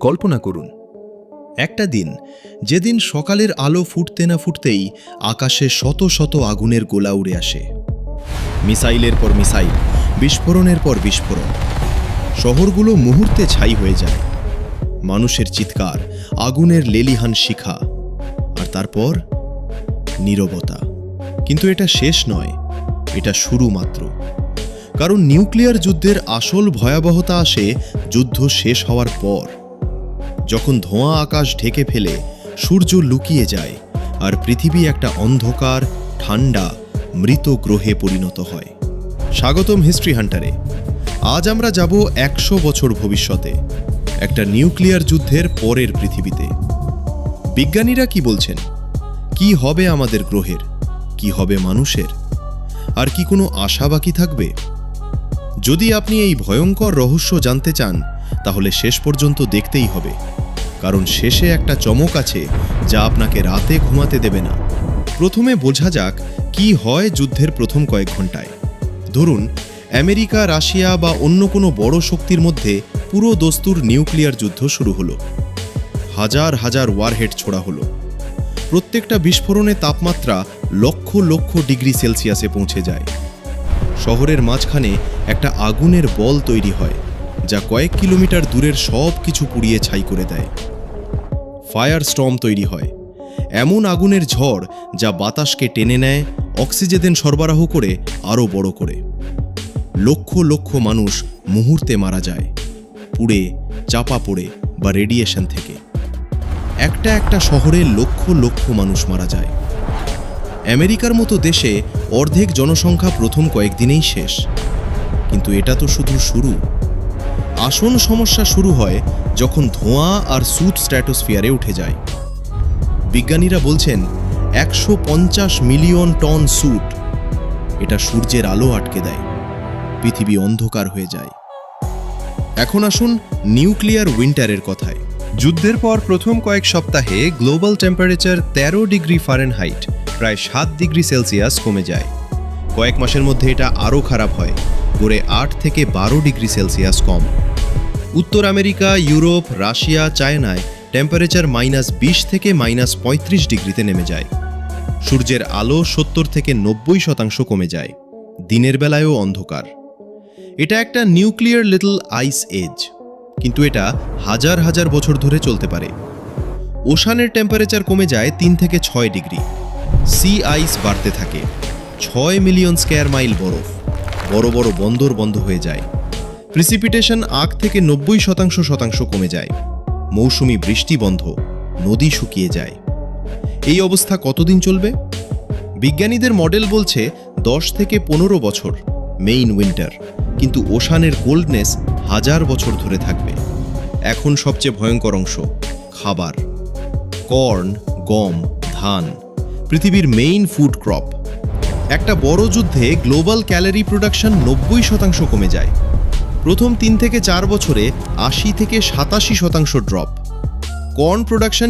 কল্পনা করুন, একটা দিন যেদিন সকালের আলো ফুটতে না ফুটতেই আকাশে শত শত আগুনের গোলা উড়ে আসে। মিসাইলের পর মিসাইল, বিস্ফোরণের পর বিস্ফোরণ। শহরগুলো মুহূর্তে ছাই হয়ে যায়। মানুষের চিৎকার, আগুনের লেলিহান শিখা, আর তারপর নীরবতা। কিন্তু এটা শেষ নয়, এটা শুরু মাত্র। কারণ নিউক্লিয়ার যুদ্ধের আসল ভয়াবহতা আসে যুদ্ধ শেষ হওয়ার পর, যখন ধোঁয়া আকাশ ঢেকে ফেলে, সূর্য লুকিয়ে যায়, আর পৃথিবী একটা অন্ধকার, ঠান্ডা, মৃত গ্রহে পরিণত হয়। স্বাগতম হিস্ট্রি হান্টারে। আজ আমরা যাব 100 বছর ভবিষ্যতে, একটা নিউক্লিয়ার যুদ্ধের পরের পৃথিবীতে। বিজ্ঞানীরা কি বলছেন? কি হবে আমাদের গ্রহের? কি হবে মানুষের? আর কি কোনো আশা বাকি থাকবে? যদি আপনি এই ভয়ঙ্কর রহস্য জানতে চান, তাহলে শেষ পর্যন্ত দেখতেই হবে। কারণ শেষে একটা চমক আছে যা আপনাকে রাতে ঘুমাতে দেবে না। প্রথমে বোঝা যাক কি হয় যুদ্ধের প্রথম কয়েক ঘন্টায়। ধরুন, আমেরিকা, রাশিয়া বা অন্য কোনো বড় শক্তির মধ্যে পুরো দস্তুর নিউক্লিয়ার যুদ্ধ শুরু হলো। হাজার হাজার ওয়ারহেড ছোড়া হলো। প্রত্যেকটা বিস্ফোরণে তাপমাত্রা লক্ষ লক্ষ ডিগ্রি সেলসিয়াসে পৌঁছে যায়। শহরের মাঝখানে একটা আগুনের বল তৈরি হয়, যা কয়েক কিলোমিটার দূরের সব কিছু পুড়িয়ে ছাই করে দেয়। ফায়ার স্টর্ম তৈরি হয়, এমন আগুনের ঝড় যা বাতাসকে টেনে নেয়, অক্সিজেন সরবরাহ করে আরও বড় করে। লক্ষ লক্ষ মানুষ মুহূর্তে মারা যায়, পুড়ে, চাপা পড়ে বা রেডিয়েশন থেকে। একটা একটা শহরে লক্ষ লক্ষ মানুষ মারা যায়। আমেরিকার মতো দেশে অর্ধেক জনসংখ্যা প্রথম কয়েকদিনেই শেষ। কিন্তু এটা তো শুধু শুরু। আসল সমস্যা শুরু হয় যখন ধোঁয়া আর সুট স্ট্র্যাটোস্ফিয়ারে উঠে যায়। বিজ্ঞানীরা বলছেন 150 মিলিয়ন টন সুট। এটা সূর্যের আলো আটকে দেয়, পৃথিবী অন্ধকার হয়ে যায়। এখন আসুন নিউক্লিয়ার উইন্টারের কথায়। যুদ্ধের পর প্রথম কয়েক সপ্তাহে গ্লোবাল টেম্পারেচার 13 ডিগ্রি ফারেনহাইট, প্রায় 7 ডিগ্রি সেলসিয়াস কমে যায়। কয়েক মাসের মধ্যে এটা আরও খারাপ হয়, গড়ে 8 থেকে 12 ডিগ্রি সেলসিয়াস কম। উত্তর আমেরিকা, ইউরোপ, রাশিয়া, চায়নায় টেম্পারেচার -20 থেকে -35 ডিগ্রিতে নেমে যায়। সূর্যের আলো 70 থেকে 90% কমে যায়। দিনের বেলায়ও অন্ধকার। এটা একটা নিউক্লিয়ার লিটল আইস এজ, কিন্তু এটা হাজার হাজার বছর ধরে চলতে পারে। ওশানের টেম্পারেচার কমে যায় 3 থেকে 6 ডিগ্রি। সি আইস বাড়তে থাকে। 6 মিলিয়ন স্কয়ার মাইল বরফ। বড় বড় বন্দর বন্ধ হয়ে যায়। প্রিসিপিটেশন 8 থেকে 90% কমে যায়। মৌসুমি বৃষ্টি বন্ধ, নদী শুকিয়ে যায়। এই অবস্থা কতদিন চলবে? বিজ্ঞানীদের মডেল বলছে 10 থেকে 15 বছর মেইন উইন্টার, কিন্তু ওশানের কোল্ডনেস হাজার বছর ধরে থাকবে। এখন সবচেয়ে ভয়ঙ্কর অংশ, খাবার। কর্ন, গম, ধান, পৃথিবীর মেইন ফুড ক্রপ। একটা বড় যুদ্ধে গ্লোবাল ক্যালোরি প্রোডাকশন 90% কমে যায়। প্রথম 3 থেকে 4 বছরে 80 থেকে 87% ড্রপ। কর্ন প্রোডাকশন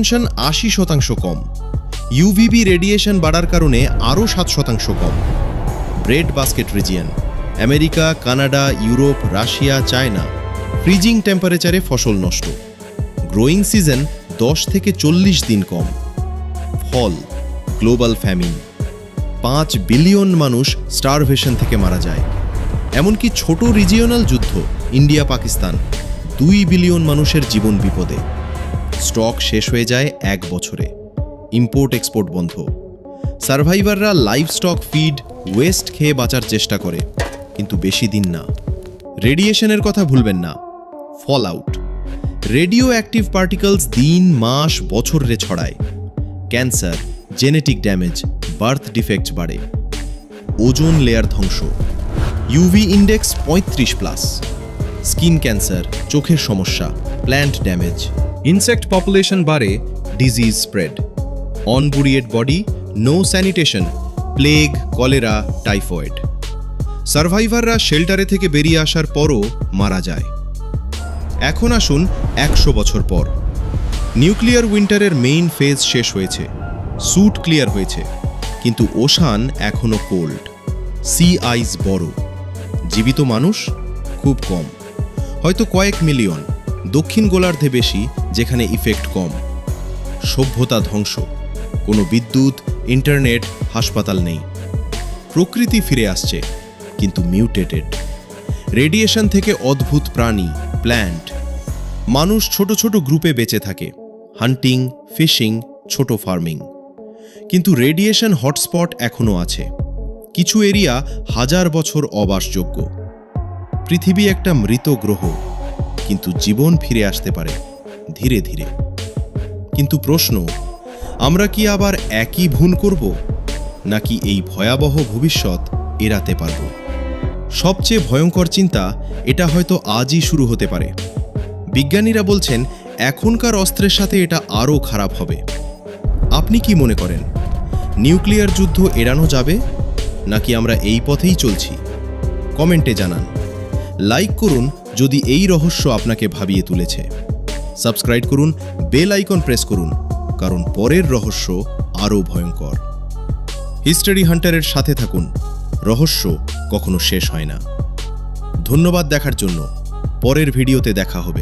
80% কম। ইউভিবি রেডিয়েশন বাড়ার কারণে আরও 7% কম। Bread basket region, America, Canada, Europe, Russia, China, freezing টেম্পারেচারে ফসল নষ্ট। গ্রোয়িং সিজন 10 থেকে 40 দিন কম। ফল, গ্লোবাল ফ্যামিন। 5 বিলিয়ন মানুষ স্টারভেশন থেকে মারা যায়। এমনকি ছোট রিজিওনাল যুদ্ধ, ইন্ডিয়া পাকিস্তান, 2 বিলিয়ন মানুষের জীবন বিপদে। স্টক শেষ হয়ে যায় 1 বছরে। ইম্পোর্ট এক্সপোর্ট বন্ধ। সার্ভাইভাররা লাইভ স্টক ফিড, ওয়েস্ট খেয়ে বাঁচার চেষ্টা করে, কিন্তু বেশি দিন না। রেডিয়েশনের কথা ভুলবেন না। Fallout. Radioactive particles দিন, মাস, বছরে ছড়ায়। Cancer, genetic damage, birth defects বাড়ে। ওজোন লেয়ার ধ্বংস। UV index 35+। স্কিন ক্যান্সার, চোখের সমস্যা, প্ল্যান্ট ড্যামেজ। ইনসেক্ট পপুলেশন বাড়ে, disease spread. Unburied body, no sanitation, plague, cholera, typhoid. সার্ভাইভাররা শেল্টারে থেকে বেরিয়ে আসার পরও মারা যায়। এখন আসুন 100 বছর পর। নিউক্লিয়ার উইন্টারের মেইন ফেজ শেষ হয়েছে। স্যুট ক্লিয়ার হয়েছে, কিন্তু ওশান এখনো কোল্ড। সি আইস বড়। জীবিত মানুষ খুব কম, হয়তো কয়েক মিলিয়ন, দক্ষিণ গোলার্ধে বেশি, যেখানে ইফেক্ট কম। সভ্যতা ধ্বংস, কোনো বিদ্যুৎ, ইন্টারনেট, হাসপাতাল নেই। প্রকৃতি ফিরে আসছে, কিন্তু মিউটেটেড। রেডিয়েশন থেকে অদ্ভুত প্রাণী, প্ল্যান্ট। মানুষ ছোট ছোট গ্রুপে বেঁচে থাকে, হান্টিং, ফিশিং, ছোট ফার্মিং। কিন্তু রেডিয়েশন হটস্পট এখনও আছে। কিছু এরিয়া 1000 বছর অবাসযোগ্য। পৃথিবী একটা মৃত গ্রহ, কিন্তু জীবন ফিরে আসতে পারে ধীরে ধীরে। কিন্তু প্রশ্ন, আমরা কি আবার একই ভুল করব, নাকি এই ভয়াবহ ভবিষ্যৎ এড়াতে পারব? সবচেয়ে ভয়ঙ্কর চিন্তা, এটা হয়তো আজই শুরু হতে পারে। বিজ্ঞানীরা বলছেন এখনকার অস্ত্রের সাথে এটা আরও খারাপ হবে। আপনি কি মনে করেন, নিউক্লিয়ার যুদ্ধ এড়ানো যাবে, নাকি আমরা এই পথেই চলছি? কমেন্টে জানান। লাইক করুন যদি এই রহস্য আপনাকে ভাবিয়ে তুলেছে। সাবস্ক্রাইব করুন, বেল আইকন প্রেস করুন, কারণ পরের রহস্য আরও ভয়ঙ্কর। হিস্টরি হান্টারের সাথে থাকুন, রহস্য কখনো শেষ হয় না। ধন্যবাদ দেখার জন্য। পরের ভিডিওতে দেখা হবে।